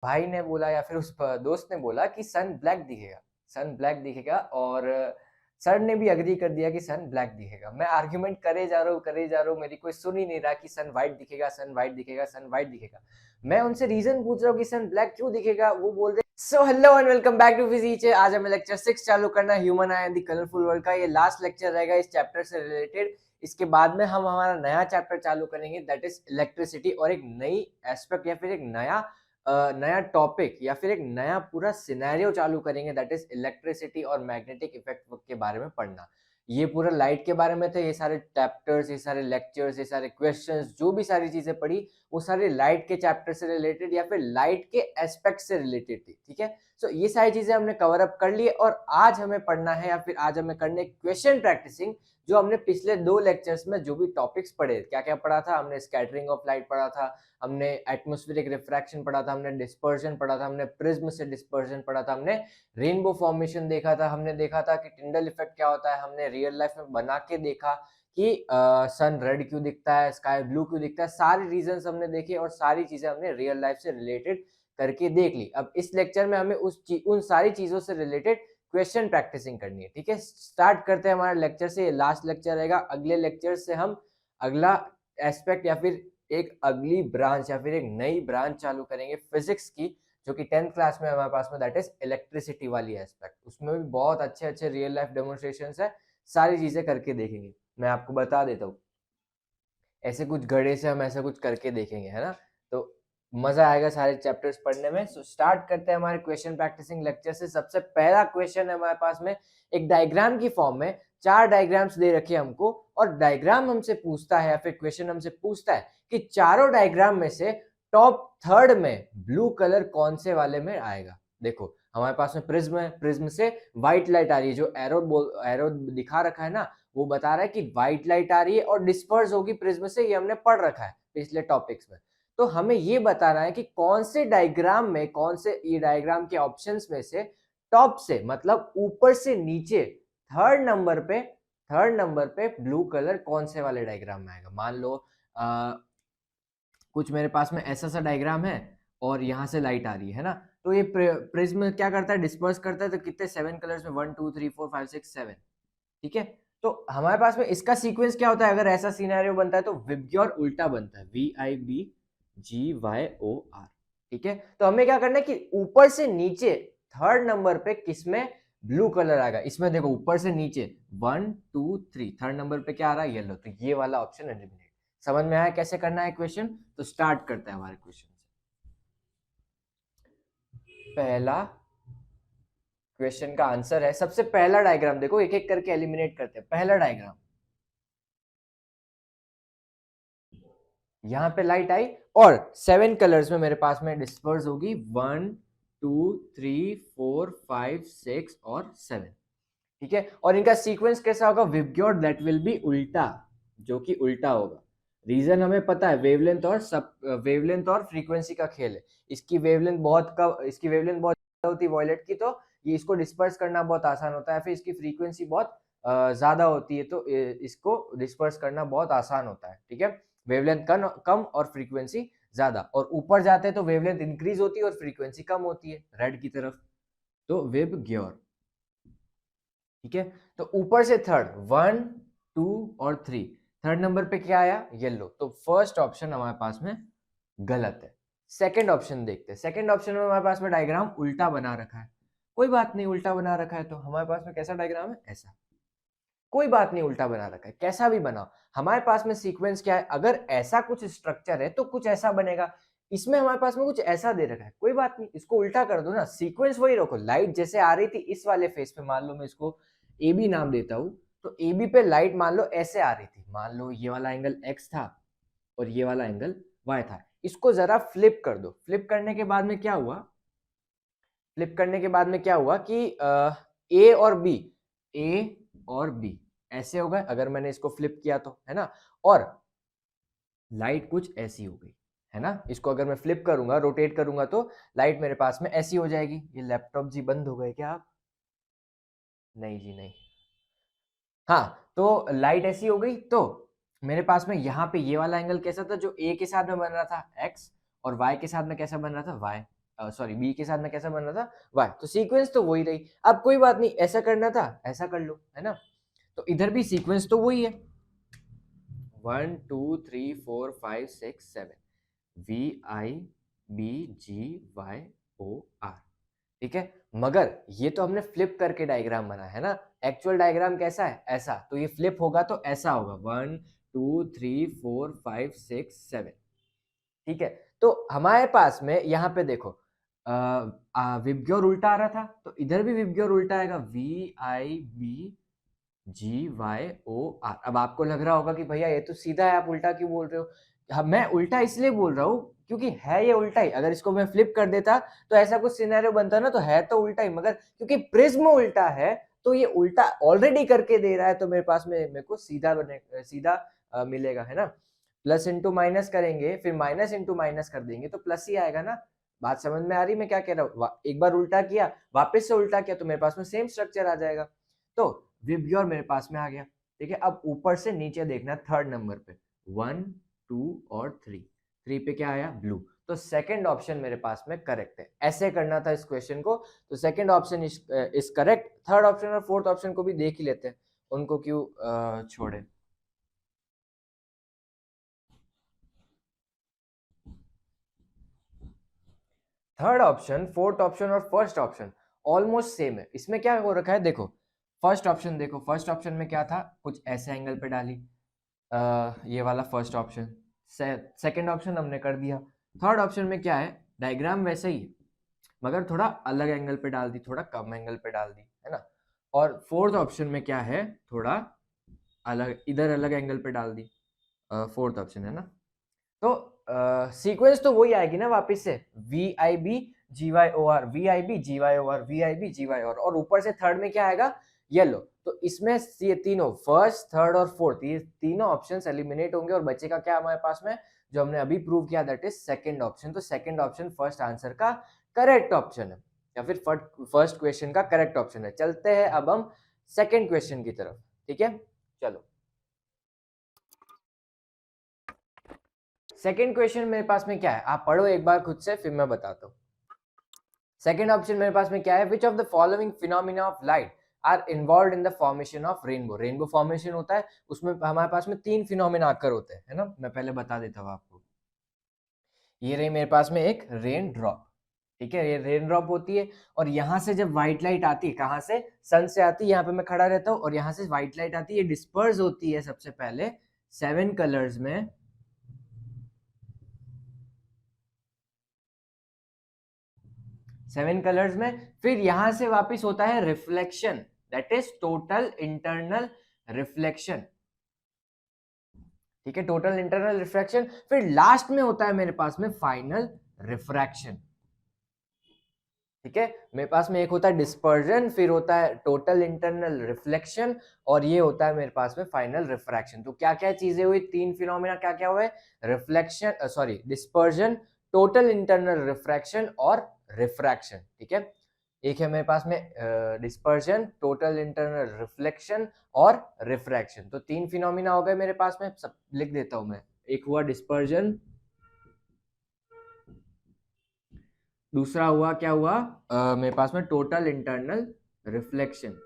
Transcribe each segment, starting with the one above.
भाई ने बोला या फिर उस दोस्त ने बोला कि सन ब्लैक दिखेगा, सन ब्लैक दिखेगा, और सर ने भी एग्री कर दिया कि सन ब्लैक दिखेगा। मैं आर्ग्यूमेंट करे जा रहा हूँ, मेरी कोई सुन ही नहीं रहा कि सन व्हाइट दिखेगा, सन व्हाइट दिखेगा, सन व्हाइट दिखेगा। मैं उनसे रीजन पूछ रहा हूँ कि सन ब्लैक क्यों दिखेगा, वो बोल रहे so hello and welcome back to physics. आज हमें लेक्चर 6 चालू करना है, human eye and the colourful world का। ये लास्ट लेक्चर रहेगा इस चैप्टर से रिलेटेड। इसके बाद में हम हमारा नया चैप्टर चालू करेंगे, दैट इज इलेक्ट्रिसिटी, और एक नई एस्पेक्ट या फिर एक नया टॉपिक या फिर एक नया पूरा सिनेरियो चालू करेंगे, दैट इज इलेक्ट्रिसिटी और मैग्नेटिक इफेक्ट के बारे में पढ़ना। ये पूरा लाइट के बारे में थे, ये सारे चैप्टर्स, ये सारे लेक्चर्स, ये सारे क्वेश्चंस, जो भी सारी चीजें पढ़ी वो सारे लाइट के चैप्टर से रिलेटेड या फिर लाइट के एस्पेक्ट से रिलेटेड थी। ठीक है, सो ये सारी चीजें हमने कवर अप कर ली, और आज हमें पढ़ना है या फिर आज हमें करने क्वेश्चन प्रैक्टिसिंग, जो हमने पिछले 2 लेक्चर्स में जो भी टॉपिक्स पढ़े, क्या क्या पढ़ा था हमने। स्कैटरिंग ऑफ लाइट पढ़ा था हमने, एटमॉस्फेरिक रिफ्रैक्शन पढ़ा था हमने, डिस्पर्जन पढ़ा था हमने, प्रिज्म से डिस्पर्जन पढ़ा था हमने, रेनबो फॉर्मेशन देखा था हमने, देखा था कि टिंडल इफेक्ट क्या होता है, हमने रियल लाइफ में बना के देखा कि सन रेड क्यों दिखता है, स्काई ब्लू क्यों दिखता है। सारे रीजंस हमने देखे और सारी चीजें हमने रियल लाइफ से रिलेटेड करके देख ली। अब इस लेक्चर में हमें उन सारी चीजों से रिलेटेड क्वेश्चन प्रैक्टिसिंग करनी है। ठीक है, स्टार्ट करते हैं हमारे लेक्चर से। ये लास्ट लेक्चर रहेगा, अगले लेक्चर से हम अगला एस्पेक्ट या फिर एक अगली ब्रांच या फिर एक नई ब्रांच चालू करेंगे फिजिक्स की, जो कि 10th क्लास में हमारे पास में, दैट इज इलेक्ट्रिसिटी वाली एस्पेक्ट। उसमें भी बहुत अच्छे अच्छे रियल लाइफ डेमोन्स्ट्रेशंस है, सारी चीजें करके देखेंगे। मैं आपको बता देता हूँ, ऐसे कुछ घड़े से हम ऐसा कुछ करके देखेंगे, है ना, तो मजा आएगा सारे चैप्टर्स पढ़ने में। सो स्टार्ट करते हैं हमारे क्वेश्चन प्रैक्टिसिंग लेक्चर से। सबसे पहला क्वेश्चन है हमारे पास में एक डायग्राम की फॉर्म में, 4 डायग्राम्स दे रखे हमको, और डायग्राम हमसे पूछता है या फिर क्वेश्चन हमसे पूछता है कि चारों डायग्राम में से टॉप थर्ड में ब्लू कलर कौन से वाले में आएगा। देखो हमारे पास में प्रिज्म है, प्रिज्म से व्हाइट लाइट आ रही है, जो एरो दिखा रखा है ना, वो बता रहा है कि व्हाइट लाइट आ रही है और डिस्पर्स होगी प्रिज्म से, ये हमने पढ़ रखा है पिछले टॉपिक्स में। तो हमें ये बताना है कि कौन से डायग्राम में, कौन से ये डायग्राम के ऑप्शंस में से टॉप से मतलब ऊपर से नीचे थर्ड नंबर पे ब्लू कलर कौन से वाले डायग्राम में आएगा। मान लो कुछ मेरे पास में ऐसा सा डायग्राम है और यहाँ से लाइट आ रही है ना, तो ये प्रिज्म क्या करता है, डिस्पर्स करता है। तो कितने 7 कलर्स में, 1 2 3 4 5 6 7। ठीक है, तो हमारे पास में इसका सीक्वेंस क्या होता है, अगर ऐसा सिनेरियो बनता है तो विबग्योर उल्टा बनता है, VIBGYOR। ठीक है, तो हमें क्या करना है कि ऊपर से नीचे थर्ड नंबर पे किसमें ब्लू कलर आएगा। इसमें देखो ऊपर से नीचे 1 2 3, थर्ड नंबर पे क्या आ रहा है, येलो। तो ये वाला ऑप्शन एलिमिनेट। समझ में आया कैसे करना है क्वेश्चन? तो स्टार्ट करते हैं हमारे क्वेश्चन से। पहला क्वेश्चन का आंसर है, सबसे पहला डायग्राम देखो, एक एक करके एलिमिनेट करते हैं। पहला डायग्राम, यहाँ पे लाइट आई और 7 कलर्स में मेरे पास में डिस्पर्स होगी, 1 2 3 4 5 6 और 7। ठीक है, और इनका सीक्वेंस कैसा होगा, विबग्योर दैट विल बी उल्टा, जो कि उल्टा होगा। रीजन हमें पता है, वेवलेंथ और फ्रीक्वेंसी का खेल है। इसकी वेवलेंथ बहुत कम, इसकी वेवलेंथ बहुत होती है वॉयलेट की, तो ये इसको डिस्पर्स करना बहुत आसान होता है। फिर इसकी फ्रीक्वेंसी बहुत ज्यादा होती है, तो इसको डिस्पर्स करना बहुत आसान होता है। ठीक है, वेवलेंथ कम और फ्रीक्वेंसी ज्यादा, और ऊपर जाते हैं तो वेवलेंथ इंक्रीज होती है और फ्रीक्वेंसी कम होती है, रेड की तरफ, तो विबग्योर। ठीक है, तो ऊपर से थर्ड 1 2 और 3, थर्ड नंबर पे क्या आया, येलो। तो फर्स्ट ऑप्शन हमारे पास में गलत है। सेकंड ऑप्शन देखते हैं। सेकंड ऑप्शन में हमारे पास में डायग्राम उल्टा बना रखा है। कोई बात नहीं, उल्टा बना रखा है तो हमारे पास में कैसा डायग्राम है, ऐसा। कोई बात नहीं, उल्टा बना रखा है, कैसा भी बनाओ, हमारे पास में सीक्वेंस क्या है, अगर ऐसा कुछ स्ट्रक्चर है तो कुछ ऐसा बनेगा। इसमें हमारे पास में कुछ ऐसा दे रखा है, कोई बात नहीं, इसको उल्टा कर दो ना, सीक्वेंस वही रखो। लाइट जैसे आ रही थी इस वाले फेस पे, मान लो मैं इसको AB नाम देता हूं, तो AB पे लाइट मान लो ऐसे आ रही थी, मान लो ये वाला एंगल X था और ये वाला एंगल Y था। इसको जरा फ्लिप कर दो। फ्लिप करने के बाद में क्या हुआ, फ्लिप करने के बाद में क्या हुआ कि A और B ऐसे हो गए, अगर मैंने इसको फ्लिप किया तो, है ना, और लाइट कुछ ऐसी हो गई, है ना। इसको अगर मैं फ्लिप करूंगा, रोटेट करूंगा, तो लाइट मेरे पास में ऐसी हो जाएगी। ये लैपटॉप जी बंद हो गए क्या आप? नहीं जी नहीं। हाँ, तो लाइट ऐसी हो गई, तो मेरे पास में यहाँ पे ये वाला एंगल कैसा था, जो A के साथ में बन रहा था X, और Y के साथ में कैसा बन रहा था Y। सॉरी बी के साथ में कैसा बन रहा था, वाई, तो सीक्वेंस तो वही रही। अब कोई बात नहीं, ऐसा करना था ऐसा कर लो, है ना, तो इधर भी सीक्वेंस तो वही है, 1 2 3 4 5 6 7, V I B G Y O R, ठीक है। मगर ये तो हमने फ्लिप करके डायग्राम बना है ना, एक्चुअल डायग्राम कैसा है, ऐसा, तो ये फ्लिप होगा तो ऐसा होगा 1 2 3 4 5 6 7, ठीक है। तो हमारे पास में यहाँ पे देखो विबग्योर उल्टा आ रहा था, तो इधर भी विबग्योर उल्टा आएगा, V I B G Y O R. अब आपको लग रहा होगा कि भैया ये तो सीधा है, आप उल्टा क्यों बोल रहे हो। हाँ, मैं उल्टा इसलिए बोल रहा हूँ क्योंकि है ये उल्टा ही, अगर इसको मैं फ्लिप कर देता तो ऐसा कुछ सिनेरियो बनता ना, तो है तो उल्टा ही, मगर क्योंकि प्रिज्म उल्टा है तो ये उल्टा ऑलरेडी करके दे रहा है, तो मेरे पास में मेरे को सीधा सीधा मिलेगा, है ना। प्लस इंटू माइनस करेंगे, फिर माइनस इंटू माइनस कर देंगे तो प्लस ही आएगा ना। बात समझ में आ रही मैं क्या कह रहा हूँ, एक बार उल्टा किया वापस से उल्टा किया तो मेरे पास में सेम स्ट्रक्चर आ जाएगा। तो विबग्योर मेरे पास में आ गया, ठीक है। अब ऊपर से नीचे देखना, थर्ड नंबर पे 1 2 और 3 पे क्या आया, ब्लू, तो सेकंड ऑप्शन मेरे पास में करेक्ट है। ऐसे करना था इस क्वेश्चन को, तो second option is correct. Third option और फोर्थ ऑप्शन को भी देख ही लेते हैं, उनको क्यों छोड़े। थर्ड ऑप्शन, फोर्थ ऑप्शन और फर्स्ट ऑप्शन ऑलमोस्ट सेम है। इसमें क्या हो रखा है, देखो फर्स्ट ऑप्शन देखो, फर्स्ट ऑप्शन में क्या था, कुछ ऐसे एंगल पे डाली, ये वाला फर्स्ट ऑप्शन। सेकंड ऑप्शन हमने कर दिया। थर्ड ऑप्शन में क्या है, डायग्राम वैसे ही है मगर थोड़ा अलग एंगल पे डाल दी, थोड़ा कम एंगल पे डाल दी, है ना। और फोर्थ ऑप्शन में क्या है, थोड़ा अलग, इधर अलग एंगल पे डाल दी, फोर्थ ऑप्शन, है ना। तो सीक्वेंस तो वही आएगी ना वापस से, V I B G Y O R, V I B G Y O R, V I B G Y और ऊपर से थर्ड में क्या आएगा, येलो। तो इसमें ये तीनों, फर्स्ट थर्ड और फोर्थ, ये तीनों ऑप्शंस एलिमिनेट होंगे और बचेगा क्या हमारे पास में, जो हमने अभी प्रूव किया, दैट इज सेकंड ऑप्शन। तो सेकंड ऑप्शन फर्स्ट आंसर का करेक्ट ऑप्शन है, या फिर फर्स्ट क्वेश्चन का करेक्ट ऑप्शन है। चलते हैं अब हम सेकंड क्वेश्चन की तरफ, ठीक है, चलो। सेकंड क्वेश्चन मेरे पास में क्या है, आप पढ़ो एक बार खुद से, फिर मैं बताता हूँ। सेकंड ऑप्शन मेरे पास में क्या है, which of the following phenomena of light are involved in the formation of rainbow. Rainbow formation होता है, उसमें हमारे पास में 3 फिनोमिना आकर होते हैं, है ना। मैं पहले बता देता हूँ आपको। ये रही मेरे पास में एक रेन ड्रॉप, ठीक है, ये रेन ड्रॉप होती है, और यहाँ से जब व्हाइट लाइट आती है, कहाँ से, सन से आती है, यहाँ पे मैं खड़ा रहता हूँ, और यहाँ से व्हाइट लाइट आती है, ये डिस्पर्स होती है सबसे पहले 7 कलर्स में, 7 कलर्स में, फिर यहां से वापस होता है reflection, that is total internal reflection, ठीक है, टोटल इंटरनल रिफ्लेक्शन। फिर लास्ट में होता है मेरे पास में फाइनल रिफ्रैक्शन, ठीक है। मेरे पास में एक होता है डिस्पर्जन, फिर होता है टोटल इंटरनल रिफ्लेक्शन, और ये होता है मेरे पास में फाइनल रिफ्रैक्शन। तो क्या क्या चीजें हुई, 3 फिनोमिना क्या क्या हुए, reflection, sorry dispersion, total internal refraction और रिफ्रैक्शन, ठीक है। एक है मेरे पास में डिस्पर्जन, टोटल इंटरनल रिफ्लेक्शन और रिफ्रैक्शन, तो 3 फिनोमिना हो गए मेरे पास में, सब लिख देता हूं मैं। एक हुआ डिस्पर्जन, दूसरा हुआ क्या हुआ, मेरे पास में टोटल इंटरनल रिफ्लेक्शन,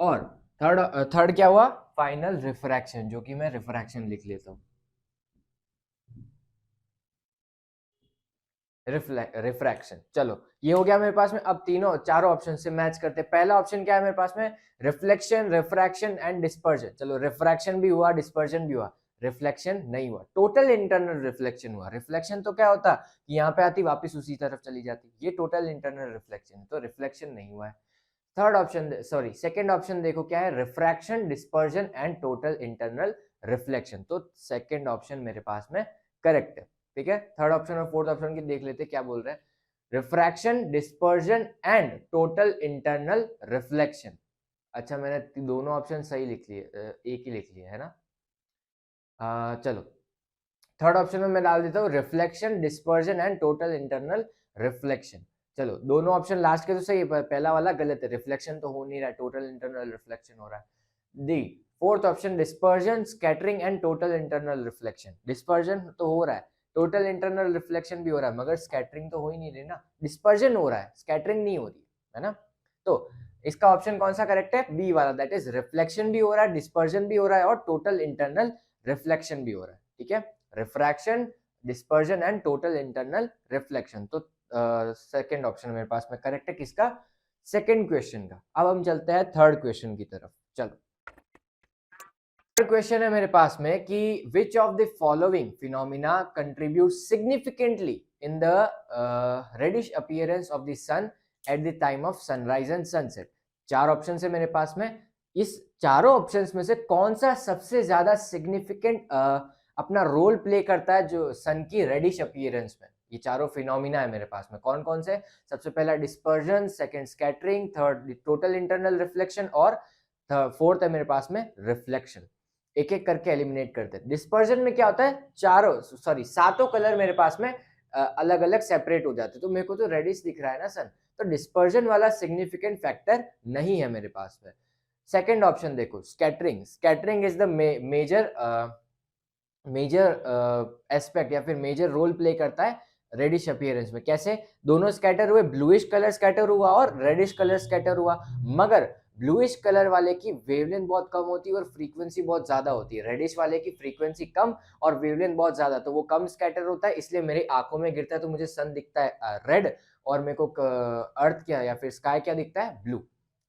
और थर्ड क्या हुआ, फाइनल रिफ्रैक्शन, जो कि मैं रिफ्रैक्शन लिख लेता हूँ, रिफ्रैक्शन। चलो ये हो गया मेरे पास में। अब तीनों चारों ऑप्शन से मैच करते हैं। पहला ऑप्शन क्या है मेरे पास में, रिफ्लेक्शन, रिफ्रैक्शन एंड डिस्पर्जन। चलो रिफ्रैक्शन भी हुआ, डिस्पर्जन भी हुआ, रिफ्लेक्शन नहीं हुआ। टोटल इंटरनल रिफ्लेक्शन हुआ। रिफ्लेक्शन तो क्या होता कि यहाँ पे आती वापस उसी तरफ चली जाती, ये टोटल इंटरनल रिफ्लेक्शन, तो रिफ्लेक्शन नहीं हुआ है। Third option, sorry second option देखो क्या है, refraction, dispersion and total internal reflection, तो सेकंड ऑप्शन मेरे पास में करेक्ट है, ठीक है। थर्ड ऑप्शन और फोर्थ ऑप्शन की देख लेते क्या बोल रहे हैं, refraction, dispersion and total internal reflection. अच्छा मैंने दोनों ऑप्शन सही लिख लिए, एक ही लिख लिया है ना। चलो थर्ड ऑप्शन में मैं डाल देता हूँ reflection, dispersion and total internal reflection. चलो दोनों ऑप्शन लास्ट के तो सही है, पहला वाला गलत है, रिफ्लेक्शन तो हो नहीं रहा है, टोटल इंटरनल रिफ्लेक्शन हो रहा है। D fourth option dispersion, scattering and total internal reflection. Dispersion तो हो रहा है, टोटल इंटरनल रिफ्लेक्शन भी हो रहा है, मगर स्कैटरिंग तो हो ही नहीं रही ना, डिस्पर्जन हो रहा है, स्कैटरिंग नहीं हो रही है ना। तो इसका ऑप्शन कौन सा करेक्ट है? बी वाला, दैट इज रिफ्लेक्शन भी हो रहा है, डिस्पर्जन भी हो रहा है और टोटल इंटरनल रिफ्लेक्शन भी हो रहा है। ठीक है, refraction, dispersion and total internal reflection. तो सेकंड ऑप्शन मेरे पास में करेक्ट है किसका? सेकंड क्वेश्चन का। अब हम चलते हैं थर्ड क्वेश्चन की तरफ। चलो, थर्ड क्वेश्चन है मेरे पास में कि which of the following phenomena contribute significantly in the reddish appearance of the sun at the time of sunrise and sunset. चार ऑप्शन है मेरे पास में, इस चारों ऑप्शंस में से कौन सा सबसे ज्यादा सिग्निफिकेंट अपना रोल प्ले करता है जो सन की रेडिश अपीयरेंस में? ये चारों फिनोमिना है मेरे पास में, कौन कौन से? सबसे पहला dispersion, second scattering, third total internal reflection और फोर्थ है मेरे पास में रिफ्लेक्शन। एक एक करके एलिमिनेट करते हैं। डिस्पर्जन में क्या होता है, सातों कलर मेरे पास में अलग अलग सेपरेट हो जाते हैं। तो मेरे को तो रेडिश दिख रहा है ना सन, तो डिस्पर्जन वाला सिग्निफिकेंट फैक्टर नहीं है मेरे पास में। सेकंड ऑप्शन देखो, scattering. Scattering is the major aspect या फिर मेजर रोल प्ले करता है रेडिश अपीयरेंस में। कैसे? दोनों स्कैटर हुए, ब्लूइश कलर स्कैटर हुआ और रेडिश कलर स्कैटर हुआ, मगर ब्लूइश कलर वाले की वेवलेंथ बहुत कम होती है और फ्रीक्वेंसी बहुत ज्यादा होती है। रेडिश वाले की फ्रीक्वेंसी कम और वेवलेंथ बहुत ज्यादा, तो वो कम स्कैटर होता है, इसलिए मेरी आंखों में गिरता है तो मुझे सन दिखता है रेड, और मेरे को अर्थ क्या या फिर स्काई क्या दिखता है? ब्लू।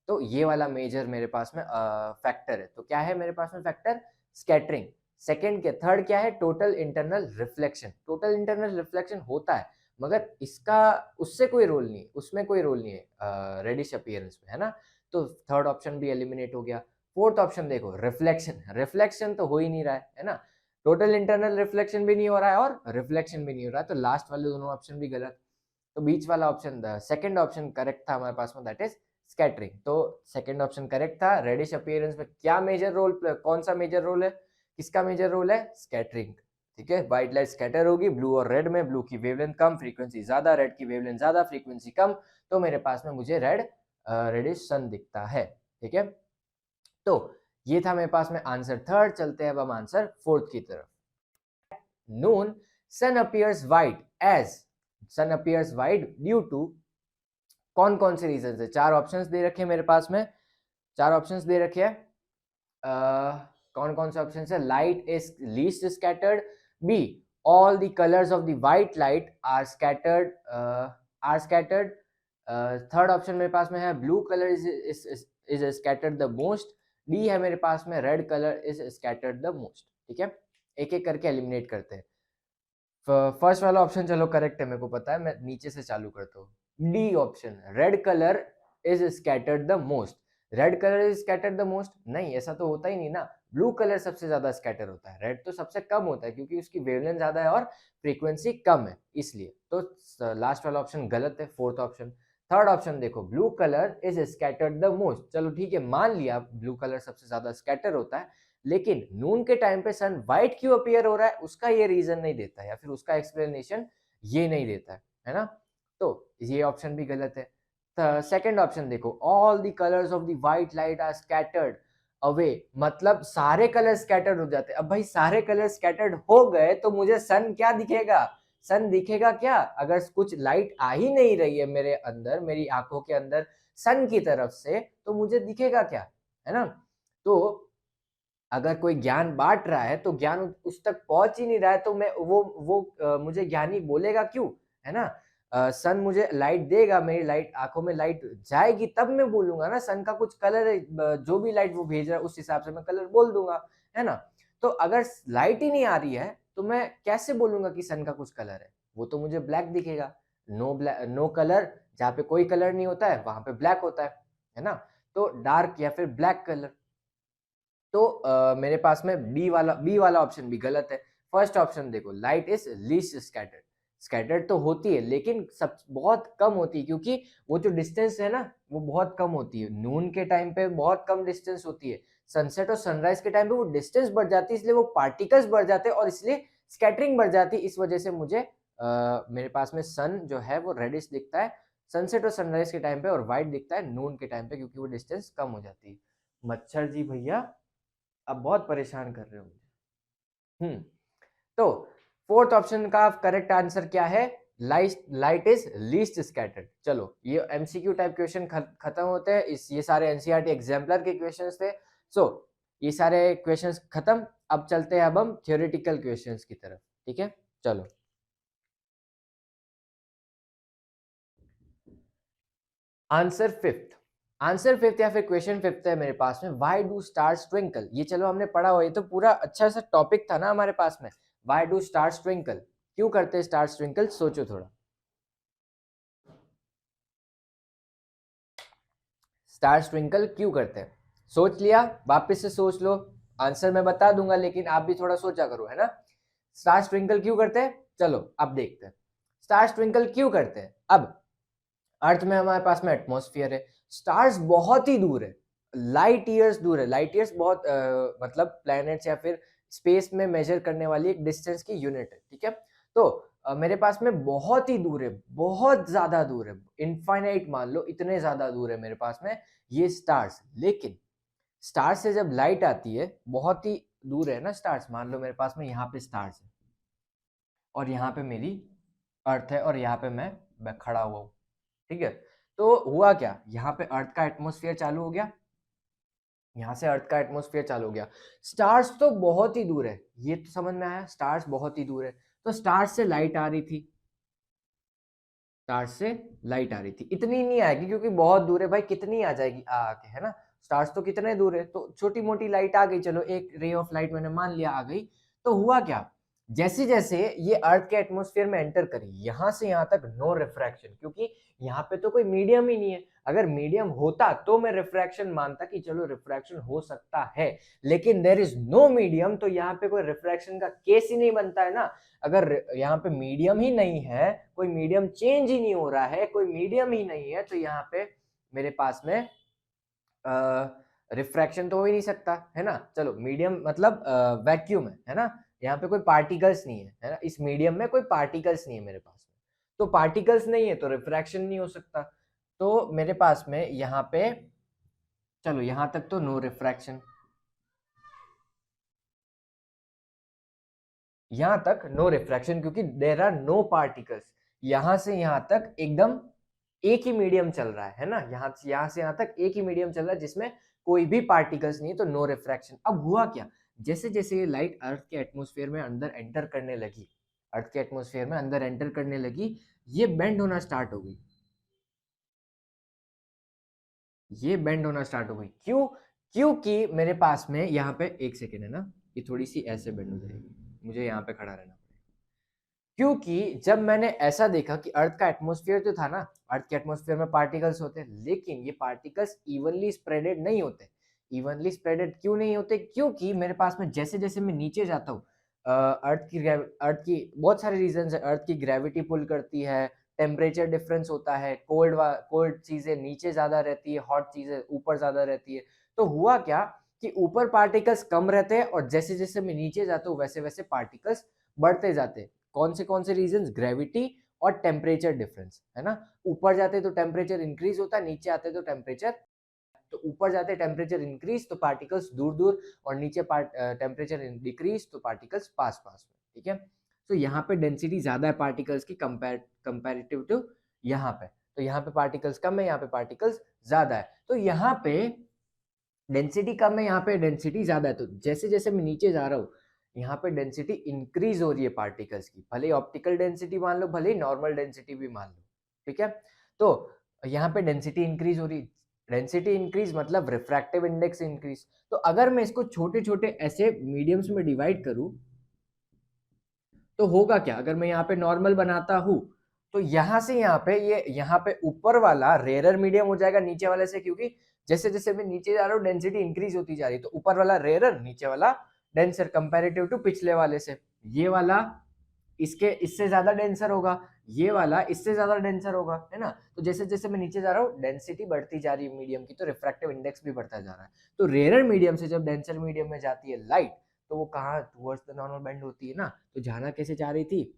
तो ये वाला मेजर मेरे पास में फैक्टर है। तो क्या है मेरे पास में फैक्टर? स्कैटरिंग। सेकेंड क्या, थर्ड क्या है? Total internal reflection. Total internal reflection होता है, मगर इसका उससे कोई रोल नहीं, उसमें कोई रोल नहीं है रेडिश अपीयरेंस में, है ना। तो थर्ड ऑप्शन भी एलिमिनेट हो गया। फोर्थ ऑप्शन देखो, रिफ्लेक्शन। रिफ्लेक्शन तो हो ही नहीं रहा है ना, टोटल इंटरनल रिफ्लेक्शन भी नहीं हो रहा है और रिफ्लेक्शन भी नहीं हो रहा है, तो लास्ट वाले दोनों ऑप्शन भी गलत। तो बीच वाला ऑप्शन, सेकंड ऑप्शन करेक्ट था हमारे पास में, दैट इज स्कैटरिंग। तो सेकंड ऑप्शन करेक्ट था। रेडिश अपीयरेंस में क्या मेजर रोल, कौन सा मेजर रोल है, किसका मेजर रोल है? स्कैटरिंग। ठीक है, व्हाइट लाइट स्कैटर होगी ब्लू और रेड में, ब्लू की वेवलेंथ कम, फ्रीक्वेंसी ज्यादा, रेड की वेवलेंथ ज्यादा, फ्रीक्वेंसी कम, तो मेरे पास में मुझे रेडिश सन दिखता है। ठीक है, तो ये था मेरे पास में आंसर थर्ड। चलते हैं अब हम आंसर फोर्थ की तरफ। Noon sun appears white as, sun appears white due to, कौन कौन से रीजन है? चार ऑप्शंस दे रखे हैं मेरे पास में, चार ऑप्शंस दे रखे हैं। कौन कौन से ऑप्शन है? Light is least scattered, B all the colours of the white light are scattered, third option मेरे पास में है blue colour is scattered the most, D है मेरे पास में red colour is scattered the most. ठीक है, एक एक करके एलिमिनेट करते हैं। फर्स्ट वाला ऑप्शन चलो करेक्ट है, मेरे को पता है, मैं नीचे से चालू करता हूँ। D option, red colour is scattered the most. Red colour is scattered the most? नहीं, ऐसा तो होता ही नहीं ना, ब्लू कलर सबसे ज्यादा स्कैटर होता है, रेड तो सबसे कम होता है क्योंकि उसकी वेवलेंथ ज्यादा है और फ्रीक्वेंसी कम है, इसलिए। तो लास्ट वाला ऑप्शन गलत है, फोर्थ ऑप्शन। थर्ड ऑप्शन देखो, blue colour is scattered the most. चलो ठीक है, मान लिया ब्लू कलर सबसे ज्यादा स्कैटर होता है, लेकिन नून के टाइम पे सन व्हाइट क्यों अपीयर हो रहा है, उसका ये रीजन नहीं देता है या फिर उसका एक्सप्लेनेशन ये नहीं देता है ना। तो ये ऑप्शन भी गलत है। सेकंड ऑप्शन देखो, all the colours of the white light are scattered away, मतलब सारे कलर स्कैटर्ड हो जाते हैं। अब भाई सारे कलर स्कैटर्ड हो गए तो मुझे सन क्या दिखेगा? सन दिखेगा क्या? अगर कुछ लाइट आ ही नहीं रही है मेरे अंदर, मेरी आंखों के अंदर सन की तरफ से, तो मुझे दिखेगा क्या? है ना। तो अगर कोई ज्ञान बांट रहा है तो ज्ञान उस तक पहुंच ही नहीं रहा है, तो मैं वो मुझे ज्ञानी बोलेगा क्यों? है ना। सन मुझे लाइट देगा, मेरी लाइट आंखों में लाइट जाएगी, तब मैं बोलूंगा ना सन का कुछ कलर है, जो भी लाइट वो भेज रहा है उस हिसाब से मैं कलर बोल दूंगा, है ना। तो अगर लाइट ही नहीं आ रही है तो मैं कैसे बोलूंगा कि सन का कुछ कलर है? वो तो मुझे ब्लैक दिखेगा। नो कलर, जहाँ पे कोई कलर नहीं होता है वहां पे ब्लैक होता है ना। तो डार्क या फिर ब्लैक कलर। तो मेरे पास में बी वाला ऑप्शन भी गलत है। फर्स्ट ऑप्शन देखो, light is least scattered. Scattered तो होती है लेकिन सब बहुत कम होती है, क्योंकि वो जो डिस्टेंस है ना वो बहुत कम होती है। नून के टाइम पे बहुत कम डिस्टेंस होती है, सनसेट और सनराइज के टाइम पे वो डिस्टेंस बढ़ जाती है, इसलिए वो पार्टिकल्स बढ़ जाते हैं और इसलिए स्कैटरिंग बढ़ जाती है। इस वजह से मुझे मेरे पास में सन जो है वो रेडिश दिखता है सनसेट और सनराइज के टाइम पे, और व्हाइट दिखता है नून के टाइम पे, क्योंकि वो डिस्टेंस कम हो जाती है। मच्छर जी भैया आप बहुत परेशान कर रहे हो मुझे। तो फोर्थ ऑप्शन का करेक्ट आंसर क्या है? Light is least scattered. चलो ये एमसीक्यू टाइप क्वेश्चन खत्म होते हैं। ये सारे एनसीईआरटी एग्जाम्पलर के क्वेश्चंस थे। सो ये सारे क्वेश्चंस खत्म। अब चलते हैं अब हम थ्योरेटिकल क्वेश्चंस की तरफ। ठीक है, चलो। आंसर फिफ्थ या फिर क्वेश्चन फिफ्थ है मेरे पास में, व्हाई डू स्टार्स ट्विंकल। ये चलो हमने पढ़ा हुआ, ये तो पूरा अच्छा सा टॉपिक था ना हमारे पास में। व्हाई डू स्टार्स ट्विंकल, क्यों करते हैं स्टार्स ट्विंकल? सोचो थोड़ा। स्टार्स ट्विंकल क्यों करते हैं? सोच लिया? वापस से सोच लो, आंसर मैं बता दूंगा लेकिन आप भी थोड़ा सोचा करो, है ना। स्टार्स ट्विंकल क्यों करते हैं? चलो अब देखते हैं स्टार्स ट्विंकल क्यों करते हैं। अब अर्थ में हमारे पास में एटमॉस्फेयर है, स्टार्स बहुत ही दूर है, लाइट ईयर्स दूर है। लाइट ईयर्स बहुत मतलब प्लैनेट्स या फिर स्पेस में मेजर करने वाली एक डिस्टेंस की यूनिट है। ठीक है, तो मेरे पास में बहुत ही दूर है, बहुत ज्यादा दूर है, इनफाइनाइट मान लो, इतने ज्यादा दूर है मेरे पास में ये स्टार्स। लेकिन स्टार से जब लाइट आती है, बहुत ही दूर है ना स्टार्स, मान लो मेरे पास में यहाँ पे स्टार्स है और यहाँ पे मेरी अर्थ है और यहाँ पे मैं खड़ा हुआ हूँ। ठीक है, तो हुआ क्या, यहाँ पे अर्थ का एटमॉस्फेयर चालू हो गया, यहाँ से अर्थ का एटमॉस्फेयर चालू हो गया। स्टार्स तो बहुत ही दूर है, ये तो समझ में आया, स्टार्स बहुत ही दूर है। तो स्टार्स से लाइट आ रही थी, स्टार्स से लाइट आ रही थी, इतनी नहीं आएगी क्योंकि बहुत दूर है भाई, कितनी आ जाएगी आके, है ना। स्टार्स तो कितने दूर है, तो छोटी मोटी लाइट आ गई, चलो एक रे ऑफ लाइट मैंने मान लिया आ गई। तो हुआ क्या, जैसे जैसे ये अर्थ के एटमॉस्फेयर में एंटर करी, यहां से यहां तक नो रिफ्रैक्शन, क्योंकि यहाँ पे तो कोई मीडियम ही नहीं है। अगर मीडियम होता तो मैं रिफ्रैक्शन मानता कि चलो रिफ्रैक्शन हो सकता है, लेकिन देयर इज नो मीडियम, तो यहाँ पे कोई रिफ्रैक्शन का केस ही नहीं बनता है ना। अगर यहाँ पे मीडियम ही नहीं है, कोई मीडियम चेंज ही नहीं हो रहा है, कोई मीडियम ही नहीं है, तो यहाँ पे मेरे पास में रिफ्रैक्शन तो हो ही नहीं सकता, है ना। चलो मीडियम मतलब वैक्यूम है ना, यहाँ पे कोई पार्टिकल्स नहीं है ना, इस मीडियम में कोई पार्टिकल्स नहीं है मेरे पास में, तो पार्टिकल्स नहीं है तो रिफ्रैक्शन नहीं हो सकता। तो मेरे पास में यहाँ पे, चलो यहाँ तक तो नो रिफ्रैक्शन, यहां तक नो रिफ्रैक्शन क्योंकि देर आर नो पार्टिकल्स। यहां से यहां तक एकदम एक ही मीडियम चल रहा है ना, यहां से यहां तक एक ही मीडियम चल रहा है जिसमें कोई भी पार्टिकल्स नहीं है, तो नो रिफ्रैक्शन। अब हुआ क्या, जैसे जैसे ये लाइट अर्थ के एटमॉस्फेयर में अंदर एंटर करने लगी, अर्थ के एटमॉस्फेयर में अंदर एंटर करने लगी, ये बेंड होना स्टार्ट हो गई, ये बेंड होना स्टार्ट हो गई। क्यों? क्योंकि मेरे पास में यहाँ पे, एक सेकेंड है ना, ये थोड़ी सी ऐसे बेंड हो जाएगी, मुझे यहाँ पे खड़ा रहना पड़ेगा। क्योंकि जब मैंने ऐसा देखा कि अर्थ का एटमॉस्फेयर जो था ना, अर्थ के एटमॉस्फेयर में पार्टिकल्स होते हैं, लेकिन ये पार्टिकल्स इवनली स्प्रेडेड नहीं होते। इवनली स्प्रेडेड क्यों नहीं होते? क्योंकि मेरे पास में जैसे जैसे मैं नीचे जाता हूँ, अर्थ की बहुत सारे रीजन है। अर्थ की ग्रेविटी पुल करती है, टेम्परेचर डिफरेंस होता है, कोल्ड चीजें नीचे ज्यादा रहती है, हॉट चीजें ऊपर ज्यादा रहती है। तो हुआ क्या कि ऊपर पार्टिकल्स कम रहते हैं और जैसे जैसे मैं नीचे जाता हूँ वैसे वैसे पार्टिकल्स बढ़ते जाते हैं। कौन से रीजंस? ग्रेविटी और टेम्परेचर डिफरेंस, है ना। ऊपर जाते तो टेम्परेचर इंक्रीज होता है, नीचे आते तो टेम्परेचर, तो ऊपर जाते टेम्परेचर इंक्रीज तो पार्टिकल्स दूर दूर, और नीचे टेम्परेचर डिक्रीज तो पार्टिकल्स पास पास में। ठीक है, तो यहाँ पे डेंसिटी ज्यादा है पार्टिकल्स की कंपेरेटिव टू यहाँ पे, तो यहाँ पे पार्टिकल्स कम है, यहाँ पे पार्टिकल्स ज्यादा है। तो यहाँ पे डेंसिटी कम है, यहाँ पे डेंसिटी ज्यादा है, तो जैसे जैसे मैं नीचे जा रहा हूँ यहाँ पे डेंसिटी इंक्रीज हो रही है पार्टिकल्स की, भले ही ऑप्टिकल डेंसिटी मान लो, भले ही नॉर्मल डेंसिटी भी मान लो। ठीक है, तो यहाँ पे डेंसिटी इंक्रीज हो रही, डेंसिटी इंक्रीज मतलब रिफ्रैक्टिव इंडेक्स इंक्रीज। तो अगर मैं इसको छोटे छोटे ऐसे मीडियम्स में डिवाइड करूं तो होगा क्या, अगर मैं यहाँ पे नॉर्मल बनाता हूं तो यहाँ से यहाँ पे, ये यहाँ पे ऊपर वाला रेयरर मीडियम हो जाएगा नीचे वाले से, क्योंकि जैसे जैसे मैं नीचे जा रहा हूँ डेंसिटी इंक्रीज होती जा रही है, तो ऊपर वाला रेयरर, नीचे वाला डेंसर कंपैरेटिव टू पिछले वाले से। ये वाला इसके इससे ज्यादा डेंसर होगा, ये वाला इससे ज्यादा डेंसर होगा, है ना। तो जैसे जैसे मैं नीचे जा रहा हूँ डेंसिटी बढ़ती जा रही है मीडियम की, तो रिफ्रैक्टिव इंडेक्स भी बढ़ता जा रहा है। तो रेयरर मीडियम से जब डेंसर मीडियम में जाती है लाइट, तो वो कहाँ टुवर्ड्स द नॉर्मल बेंड होती है ना, तो जाना कैसे चाह रही थी,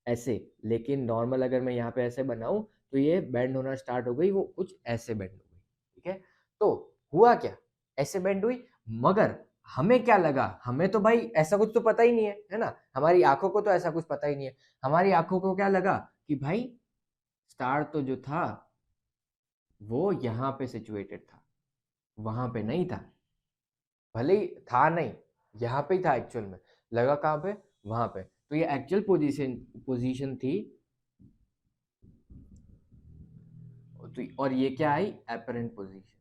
ऐसे। लेकिन नॉर्मल अगर मैं यहाँ पे ऐसे बनाऊं तो ये बेंड होना स्टार्ट हो गई, वो कुछ ऐसे बेंड हो गई। ठीक है, तो हुआ क्या, ऐसे बेंड हुई, मगर हमें क्या लगा, हमें तो भाई ऐसा कुछ तो पता ही नहीं है ना, हमारी आंखों को तो ऐसा कुछ पता ही नहीं है। हमारी आंखों को क्या लगा कि भाई स्टार तो जो था वो यहाँ पे सिचुएटेड था, वहां पे नहीं था। भले ही था नहीं, यहाँ पे ही था एक्चुअल में, लगा कहाँ पे, वहां पे। तो ये एक्चुअल पोजीशन पोजीशन थी, तो और ये क्या आई, एपरेंट पोजीशन।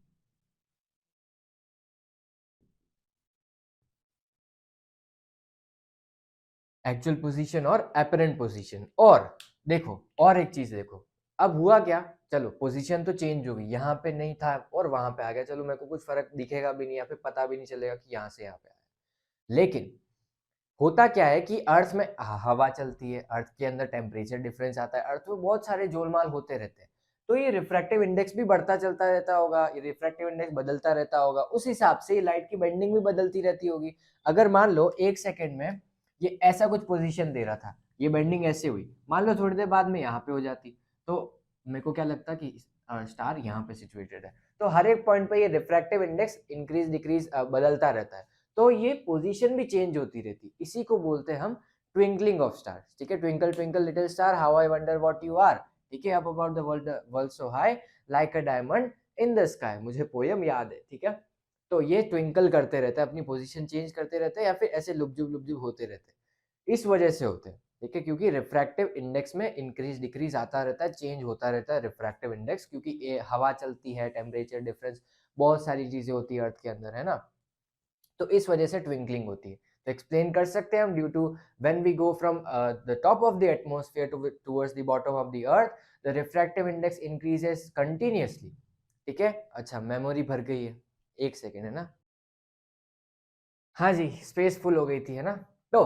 एक्चुअल पोजीशन और एपरेंट पोजीशन। और देखो और एक चीज देखो, अब हुआ क्या, चलो पोजीशन तो चेंज हो गई, यहाँ पे नहीं था और वहां पे आ गया, चलो मेरे को कुछ फर्क दिखेगा भी नहीं या फिर पता भी नहीं चलेगा कि यहाँ से यहाँ पे आया। लेकिन होता क्या है कि अर्थ में हवा चलती है, अर्थ के अंदर टेम्परेचर डिफरेंस आता है, अर्थ में बहुत सारे जोलमाल होते रहते हैं, तो ये रिफ्रैक्टिव इंडेक्स भी बढ़ता चलता रहता होगा, ये रिफ्रैक्टिव इंडेक्स बदलता रहता होगा, उस हिसाब से लाइट की बेंडिंग भी बदलती रहती होगी। अगर मान लो एक सेकेंड में ये ऐसा कुछ पोजीशन दे रहा था, ये बेंडिंग ऐसे हुई, मान लो थोड़ी देर बाद में यहाँ पे हो जाती, तो मेरे को क्या लगता कि स्टार यहाँ पे सिचुएटेड है। तो हर एक पॉइंट पे ये रिफ्रैक्टिव इंडेक्स इंक्रीज डिक्रीज बदलता रहता है, तो ये पोजीशन भी चेंज होती रहती, इसी को बोलते हैं हम ट्विंकलिंग ऑफ स्टार्स। ठीक है, twinkle twinkle little star how I wonder what you are. ठीक है, up above the world so high like a diamond in the sky, मुझे पोयम याद है। ठीक है, तो ये ट्विंकल करते रहते हैं, अपनी पोजीशन चेंज करते रहते हैं या फिर ऐसे लुबजुब होते रहते हैं, इस वजह से होते हैं। ठीक है, क्योंकि रिफ्रैक्टिव इंडेक्स में इंक्रीज डिक्रीज आता रहता है, चेंज होता रहता है रिफ्रैक्टिव इंडेक्स, क्योंकि ये हवा चलती है, टेम्परेचर डिफरेंस, बहुत सारी चीजें होती है अर्थ के अंदर, है ना, तो इस वजह से ट्विंकलिंग होती है। तो एक्सप्लेन कर सकते हैं हम, due to when we go from the top of the atmosphere towards the bottom of the earth, the refractive index increases continuously. ठीक है, अच्छा मेमोरी भर गई है, एक सेकेंड, है ना, हाँ जी, स्पेस फुल हो गई थी, है ना। तो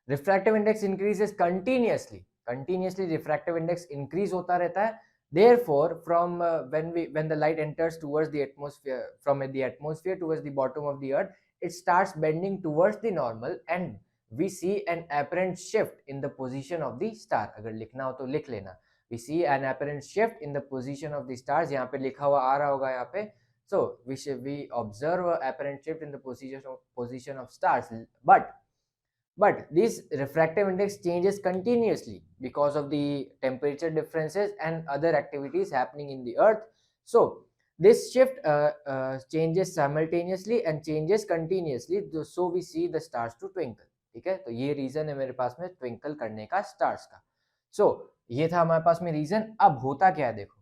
refractive index increases continuously, continuously refractive index increase होता रहता है। Therefore, from when the light enters towards the atmosphere, from the atmosphere towards the bottom of the earth, it starts bending towards the normal, and we see an apparent shift in the position of the star. अगर लिखना हो तो लिख लेना, we see an apparent shift in the position of the stars, यहाँ पे लिखा हुआ आ रहा होगा यहाँ पे। So we observe an apparent shift in the position of stars, but this refractive index changes continuously because of the temperature differences and other activities happening in the earth. So this shift changes simultaneously and changes continuously, so we see the stars to twinkle. ठीक है, तो ये reason है मेरे पास में twinkle करने का स्टार्स का। सो ये था हमारे पास में रीजन। अब होता क्या है देखो,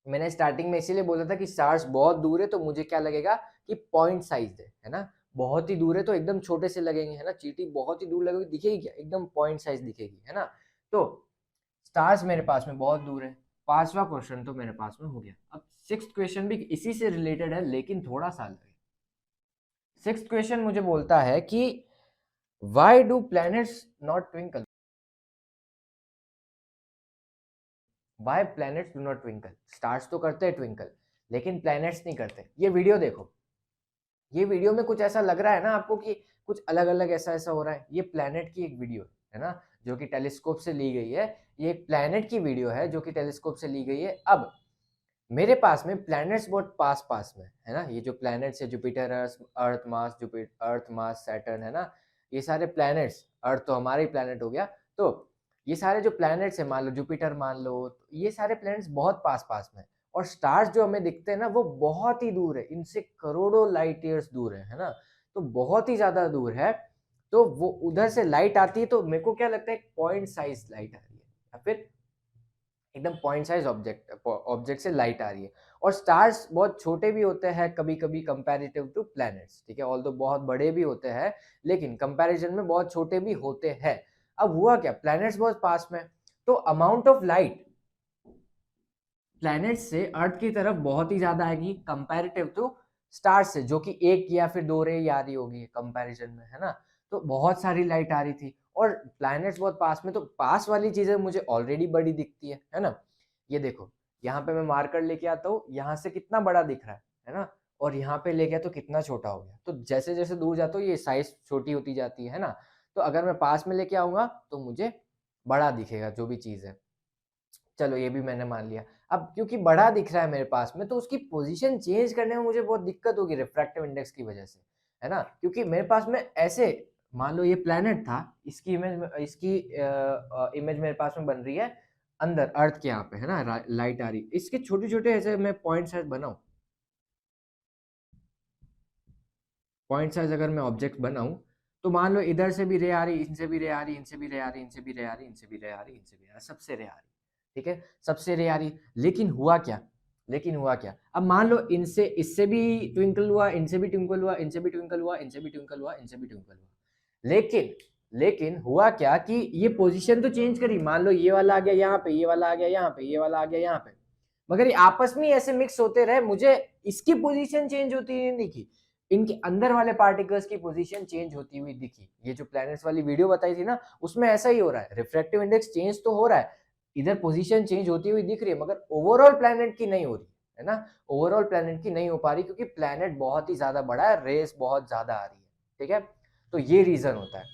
मैंने स्टार्टिंग में इसीलिए बोला था कि स्टार्स बहुत दूर है, तो मुझे क्या लगेगा कि पॉइंट साइज है ना, बहुत ही दूर है तो एकदम छोटे से लगेंगे, है ना, चींटी बहुत ही दूर लगेगी, दिखेगी क्या, एकदम पॉइंट साइज दिखेगी, है ना। तो स्टार्स मेरे पास में बहुत दूर है। पांचवा क्वेश्चन तो मेरे पास में हो गया। अब सिक्स्थ क्वेश्चन भी इसी से रिलेटेड है, लेकिन थोड़ा सा अलग है। सिक्स्थ क्वेश्चन मुझे बोलता है कि why do planets not twinkle, why planets do not twinkle. Stars तो करते हैं ट्विंकल, लेकिन प्लैनेट्स नहीं करते। ये वीडियो देखो, ये वीडियो में कुछ ऐसा लग रहा है ना आपको कि कुछ अलग अलग ऐसा ऐसा हो रहा है। ये प्लैनेट की एक वीडियो है ना, जो कि टेलीस्कोप से ली गई है। ये एक प्लैनेट की वीडियो है जो कि टेलीस्कोप से ली गई है। अब मेरे पास में प्लैनेट्स बहुत पास पास में है ना, ये जो प्लैनेट्स है, जुपिटर, अर्थ मास सैटर्न, है ना, ये सारे प्लैनेट्स, अर्थ तो हमारा ही प्लैनेट हो गया, तो ये सारे जो प्लैनेट्स है, मान लो जुपिटर मान लो, तो ये सारे प्लैनेट्स बहुत पास पास में। और स्टार्स जो हमें दिखते हैं ना, वो बहुत ही दूर है, इनसे करोड़ों लाइट ईयर्स दूर है ना, तो बहुत ही ज्यादा दूर है। तो वो उधर से लाइट आती है, तो मेरे को क्या लगता है, पॉइंट साइज लाइट आ रही है, या फिर एकदम पॉइंट साइज ऑब्जेक्ट से लाइट आ रही है। और स्टार्स बहुत छोटे भी होते हैं कभी कभी कंपैरेटिव टू प्लैनेट्स। ठीक है, ऑल्दो बहुत बड़े भी होते हैं, लेकिन कंपैरिजन में बहुत छोटे भी होते हैं। अब हुआ क्या, प्लैनेट्स बहुत पास में, तो अमाउंट ऑफ लाइट प्लैनेट से अर्थ की तरफ बहुत ही ज्यादा आएगी कंपैरेटिव टू स्टार्स से, जो कि एक या फिर दो रे आ रही होगी कंपैरिजन में, है ना। तो बहुत सारी लाइट आ रही थी, और प्लैनेट्स बहुत पास में, तो पास वाली चीजें मुझे ऑलरेडी बड़ी दिखती है ना। ये देखो, यहाँ पे मैं मार्कर लेके आता हूँ, यहाँ से कितना बड़ा दिख रहा है ना, और यहाँ पे लेके तो कितना छोटा हो गया। तो जैसे जैसे दूर जाता हूँ ये साइज छोटी होती जाती है ना। तो अगर मैं पास में लेके आऊंगा तो मुझे बड़ा दिखेगा जो भी चीज है। चलो ये भी मैंने मान लिया। अब क्योंकि बड़ा दिख रहा है मेरे पास में, तो उसकी पोजीशन चेंज करने में मुझे बहुत दिक्कत होगी रिफ्रैक्टिव इंडेक्स की वजह से। है ना, क्योंकि मेरे पास में ऐसे मान लो ये प्लेनेट था, इसकी इमेज मेरे पास में बन रही है अंदर अर्थ के यहाँ पे, है ना, लाइट आ रही, इसके छोटे छोटे ऐसे मैं पॉइंट साइज बनाऊं, पॉइंट साइज अगर मैं ऑब्जेक्ट बनाऊं, तो मान लो इधर से भी रे आ रही, इनसे भी रे आ रही, इनसे भी रे आ रही, इनसे भी रे आ रही, इनसे भी रे आ रही, इनसे भी रे आ रही, सबसे रे आ रही, ठीक है, सबसे रे आ रही। लेकिन हुआ क्या, अब मान लो इनसे इससे भी ट्विंकल हुआ, इनसे भी ट्विंकल हुआ, इनसे भी ट्विंकल हुआ, इनसे भी ट्विंकल हुआ, इनसे भी ट्विंकल हुआ, लेकिन हुआ क्या कि ये पोजीशन तो चेंज करी, मान लो ये वाला आ गया यहाँ पे, ये वाला आ गया यहाँ पे, ये वाला आ गया यहाँ पे, मगर ये आपस में ऐसे मिक्स होते रहे, मुझे इसकी पोजीशन चेंज होती नहीं दिखी, इनके अंदर वाले पार्टिकल्स की पोजीशन चेंज होती हुई दिखी। ये जो प्लैनेट्स वाली वीडियो बताई थी ना, उसमें ऐसा ही हो रहा है, रिफ्रैक्टिव इंडेक्स चेंज तो हो रहा है, इधर पोजीशन चेंज होती हुई दिख रही है, मगर ओवरऑल प्लैनेट की नहीं हो रही है ना, ओवरऑल प्लैनेट की नहीं हो पा रही, क्योंकि प्लैनेट बहुत ही ज्यादा बड़ा है, रेस बहुत ज्यादा आ रही है, ठीक है, तो ये रीजन होता है,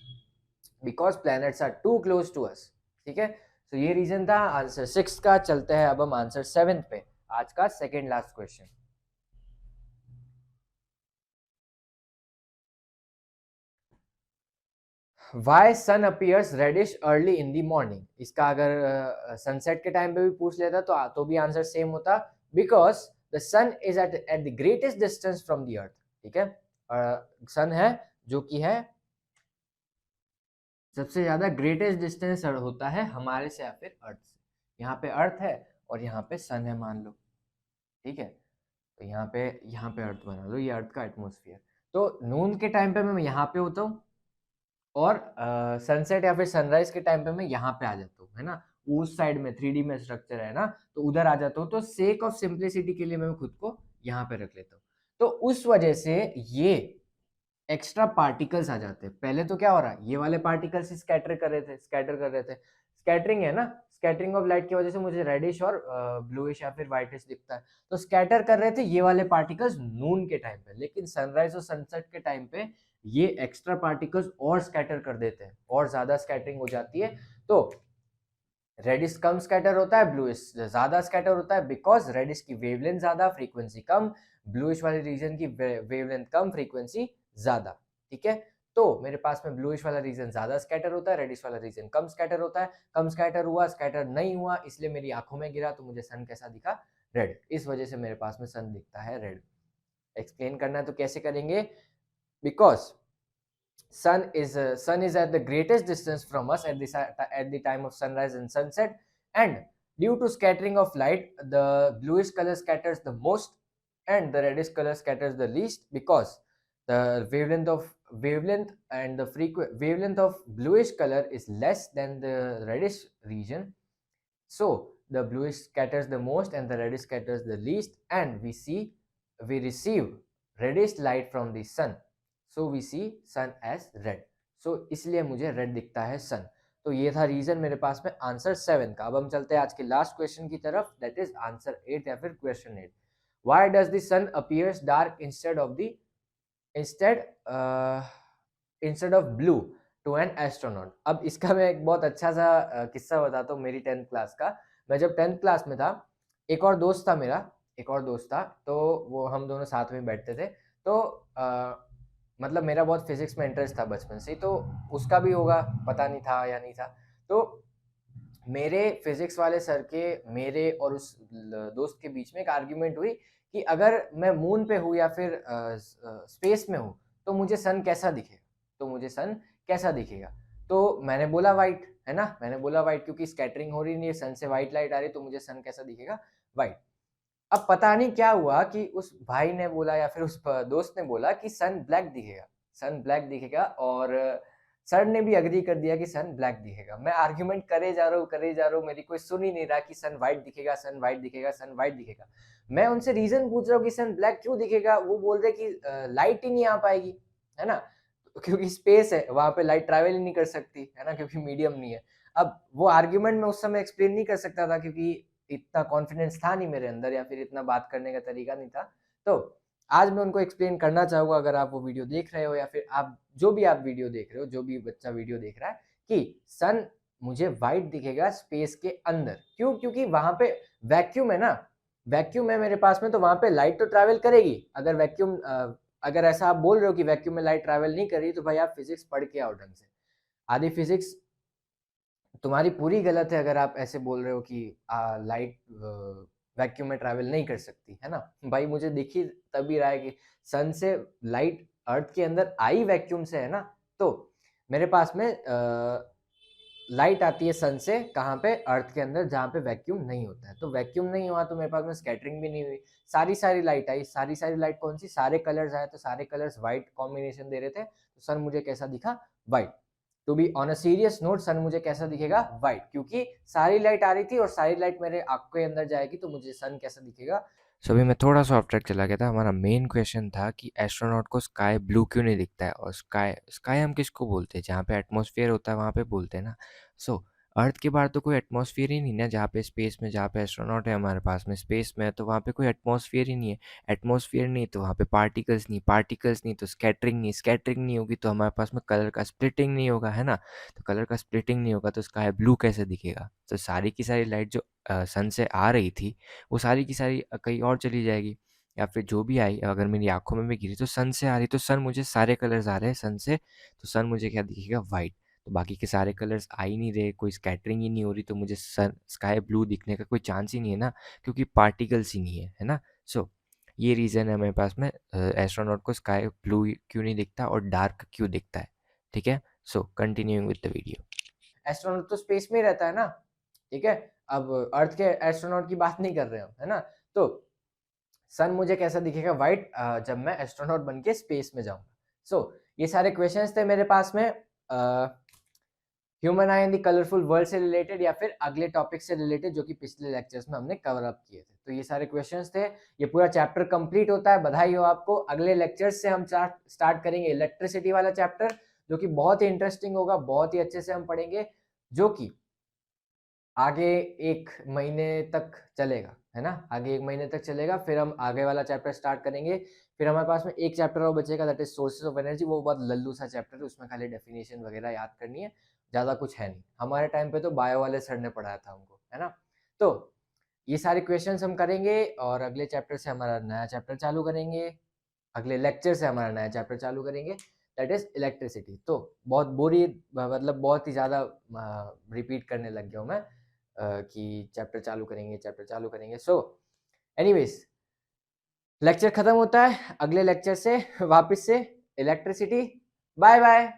because planets are too close to us, ठीक है, तो ये रीजन था आंसर 6 का। चलते हैं अब हम आंसर 7 पे, आज का second last question. Why sun appears reddish early in the morning, इसका अगर सनसेट के टाइम पे भी पूछ लेता तो भी आंसर सेम होता, because the sun is at the greatest distance from the earth, ठीक है, सन है जो कि है सबसे ज्यादा ग्रेटेस्ट डिस्टेंस होता है हमारे से या फिर अर्थ से, यहाँ पे अर्थ है और यहाँ पे सन है मान लो, ठीक है, तो यहाँ पे अर्थ बना लो, ये अर्थ का एटमोसफियर, तो नून के टाइम पे मैं यहाँ पे होता हूँ, और सनसेट या फिर सनराइज के टाइम पे मैं यहाँ पे आ जाता हूँ, है ना, उस साइड में 3D में स्ट्रक्चर है ना, तो उधर आ जाता हूँ, तो सेक ऑफ सिंप्लिसिटी के लिए मैं खुद को यहाँ पे रख लेता हूँ, तो उस वजह से ये एक्स्ट्रा पार्टिकल्स आ जाते हैं। पहले तो क्या हो रहा है, ये वाले पार्टिकल्स स्कैटर कर रहे थे, स्कैटरिंग है ना, स्कैटरिंग ऑफ लाइट की वजह से मुझे रेडिश और ब्लूइश या फिर व्हाइटिश दिखता है, तो स्कैटर कर रहे थे ये वाले पार्टिकल्स नून के टाइम पे, लेकिन सनराइज और सनसेट के टाइम पे ये एक्स्ट्रा पार्टिकल्स और स्कैटर कर देते हैं, और ज्यादा स्कैटरिंग हो जाती है, तो रेडिश कम स्कैटर होता है, ब्लूइश ज्यादा स्कैटर होता है, बिकॉज रेडिश की वेवलेंथ ज्यादा, फ्रीक्वेंसी कम, ब्लूइश वाले रीजन की वेवलेंथ कम, फ्रीक्वेंसी ज्यादा, ठीक है, तो मेरे पास में ब्लूइश वाला रीजन ज्यादा स्कैटर होता है, रेडिश वाला रीजन कम स्कैटर होता है, कम स्कैटर हुआ, स्कैटर नहीं हुआ, इसलिए मेरी आंखों में गिरा, तो मुझे सन कैसा दिखा, रेड, इस वजह से मेरे पास में सन दिखता है रेड। एक्सप्लेन करना है तो कैसे करेंगे, because sun is at the greatest distance from us at the time of sunrise and sunset, and due to scattering of light, the bluish color scatters the most and the reddish color scatters the least, because the wavelength of bluish color is less than the reddish region, so the bluish scatters the most and the reddish scatters the least, and we receive reddish light from the sun, so we see sun as red, so इसलिए मुझे red दिखता है सन। तो ये था reason मेरे पास में आंसर 7 का। अब हम चलते हैं आज के लास्ट क्वेश्चन की तरफ, दैट इज आंसर 8 या फिर question 8। Why does the sun appears dark instead instead of blue to an astronaut. अब इसका मैं एक बहुत अच्छा सा किस्सा बताता हूँ मेरी 10th क्लास का। मैं जब 10th क्लास में था, एक और दोस्त था, तो वो हम दोनों साथ में बैठते थे, तो मतलब मेरा बहुत फिजिक्स में इंटरेस्ट था बचपन से, तो उसका भी होगा, पता नहीं था या नहीं था, तो मेरे फिजिक्स वाले सर के मेरे और उस दोस्त के बीच में एक आर्ग्यूमेंट हुई कि अगर मैं मून पे हूँ या फिर स्पेस में हूँ तो मुझे सन कैसा दिखेगा, तो मैंने बोला वाइट, है ना, मैंने बोला वाइट, क्योंकि स्कैटरिंग हो रही नहीं है, सन से वाइट लाइट आ रही, तो मुझे सन कैसा दिखेगा, वाइट। अब पता नहीं क्या हुआ कि उस भाई ने बोला या फिर उस दोस्त ने बोला कि सन ब्लैक दिखेगा, और सर ने भी अग्री कर दिया कि सन ब्लैक दिखेगा। मैं आर्ग्यूमेंट करे जा रहा हूँ, मेरी कोई सुन ही नहीं रहा कि सन व्हाइट दिखेगा। मैं उनसे रीजन पूछ रहा हूँ कि सन ब्लैक क्यों दिखेगा, वो बोल रहे कि लाइट ही नहीं आ पाएगी, है ना, क्योंकि स्पेस है, वहां पे लाइट ट्रैवल ही नहीं कर सकती, है ना, क्योंकि मीडियम नहीं है। अब वो आर्ग्यूमेंट में उस समय एक्सप्लेन नहीं कर सकता था, क्योंकि इतना कॉन्फिडेंस था नहीं मेरे अंदर, या फिर इतना बात करने का तरीका नहीं था। तो आज मैं उनको एक्सप्लेन करना चाहूंगा, अगर आप वो वीडियो देख रहे हो या फिर आप वीडियो देख रहे हो, जो भी बच्चा वीडियो देख रहा है, कि सन मुझे व्हाइट दिखेगा स्पेस के अंदर, क्यों, क्योंकि वहां पे वैक्यूम है ना, वैक्यूम है मेरे पास में, तो वहां पे लाइट तो ट्रैवल करेगी, अगर वैक्यूम अगर ऐसा आप बोल रहे हो कि वैक्यूम में लाइट ट्रैवल नहीं कर रही, तो भाई आप फिजिक्स पढ़ के आओ ढंग से। आधी फिजिक्स तुम्हारी पूरी गलत है अगर आप ऐसे बोल रहे हो कि लाइट वैक्यूम में ट्रैवल नहीं कर सकती, है ना? भाई मुझे दिख ही तभी रहा है कि सन से लाइट अर्थ के अंदर आई वैक्यूम से, है ना? तो मेरे पास में लाइट आती है सन से, कहाँ पे? अर्थ के अंदर, जहाँ पे वैक्यूम नहीं होता है। तो वैक्यूम नहीं हुआ तो मेरे पास में स्कैटरिंग भी नहीं हुई, सारी लाइट आई। सारी लाइट कौन सी? सारे कलर्स आए, तो सारे कलर्स व्हाइट कॉम्बिनेशन दे रहे थे, तो सन मुझे कैसा दिखा? White. To be on a serious note, sun मुझे कैसा दिखेगा? व्हाइट, क्योंकि सारी लाइट आ रही थी और सारी लाइट मेरे आंख के अंदर जाएगी, तो मुझे सन कैसा दिखेगा? सो अभी मैं थोड़ा सा ऑफ ट्रैक चला गया था। हमारा मेन क्वेश्चन था कि एस्ट्रोनॉट को स्काई ब्लू क्यों नहीं दिखता है, और स्काई स्काई हम किसको बोलते हैं? जहाँ पे एटमॉस्फेयर होता है वहाँ पे बोलते हैं ना। सो अर्थ के बाहर तो कोई एटमॉस्फेयर ही नहीं ना, जहाँ पे स्पेस में, जहाँ पे एस्ट्रोनॉट है हमारे पास में स्पेस में, तो वहाँ पे कोई एटमॉस्फेयर ही नहीं है। एटमॉस्फेयर नहीं तो वहाँ पे पार्टिकल्स नहीं, पार्टिकल्स नहीं तो स्कैटरिंग नहीं, स्कैटरिंग नहीं होगी तो हमारे पास में कलर का स्प्लिटिंग नहीं होगा, है ना? तो कलर का स्प्लिटिंग नहीं होगा तो स्काई ब्लू कैसे दिखेगा? तो सारी की सारी लाइट जो सन से आ रही थी वो सारी की सारी कहीं और चली जाएगी, या फिर जो भी आई अगर मेरी आंखों में भी गिरी तो सन से आ रही, तो सन मुझे सारे कलर्स आ रहे हैं सन से, तो सन मुझे क्या दिखेगा? वाइट। तो बाकी के सारे कलर्स आ ही नहीं रहे, कोई स्कैटरिंग ही नहीं हो रही, तो मुझे सन स्काई ब्लू दिखने का कोई चांस ही नहीं है ना, क्योंकि पार्टिकल्स ही नहीं है ना। सो ये रीज़न है मेरे पास में एस्ट्रोनॉट को स्काई ब्लू क्यों नहीं दिखता और डार्क क्यों दिखता है। ठीक है, सो continuing with the video. Astronaut तो स्पेस में ही रहता है ना, ठीक है? अब अर्थ के एस्ट्रोनॉट की बात नहीं कर रहे हम, है ना? तो सन मुझे कैसा दिखेगा? व्हाइट, जब मैं एस्ट्रोनॉट बन के स्पेस में जाऊंगा। सो ये सारे क्वेश्चंस थे मेरे पास में, human I in the colourful world से रिलेटेड, या फिर अगले टॉपिक से रिलेटेड जो कि पिछले लेक्चर्स में हमने कवर अप किए थे। तो ये सारे क्वेश्चंस थे, ये पूरा चैप्टर कंप्लीट होता है, बधाई हो आपको। अगले लेक्चर्स से हम स्टार्ट करेंगे इलेक्ट्रिसिटी वाला चैप्टर, जो कि बहुत ही इंटरेस्टिंग होगा, बहुत ही अच्छे से हम पढ़ेंगे, जो कि आगे 1 महीने तक चलेगा, है ना? आगे 1 महीने तक चलेगा, फिर हम आगे वाला चैप्टर स्टार्ट करेंगे। फिर हमारे पास में एक चैप्टर और बचेगा, that is sources of energy. वो बहुत लल्लू सा चैप्टर है, उसमें खाली डेफिनेशन वगैरह याद करनी है, ज़्यादा कुछ है नहीं। हमारे टाइम पे तो बायो वाले सर ने पढ़ाया था हमको, है ना? तो ये सारे क्वेश्चंस हम करेंगे और अगले चैप्टर से हमारा नया चैप्टर चालू करेंगे, अगले लेक्चर से हमारा नया चैप्टर चालू करेंगे, दैट इज इलेक्ट्रिसिटी। तो बहुत बोरी, मतलब बहुत ही ज़्यादा रिपीट करने लग गया हूँ मैं, कि चैप्टर चालू करेंगे। सो एनीवेज, लेक्चर खत्म होता है, अगले लेक्चर से वापस से इलेक्ट्रिसिटी। Bye bye.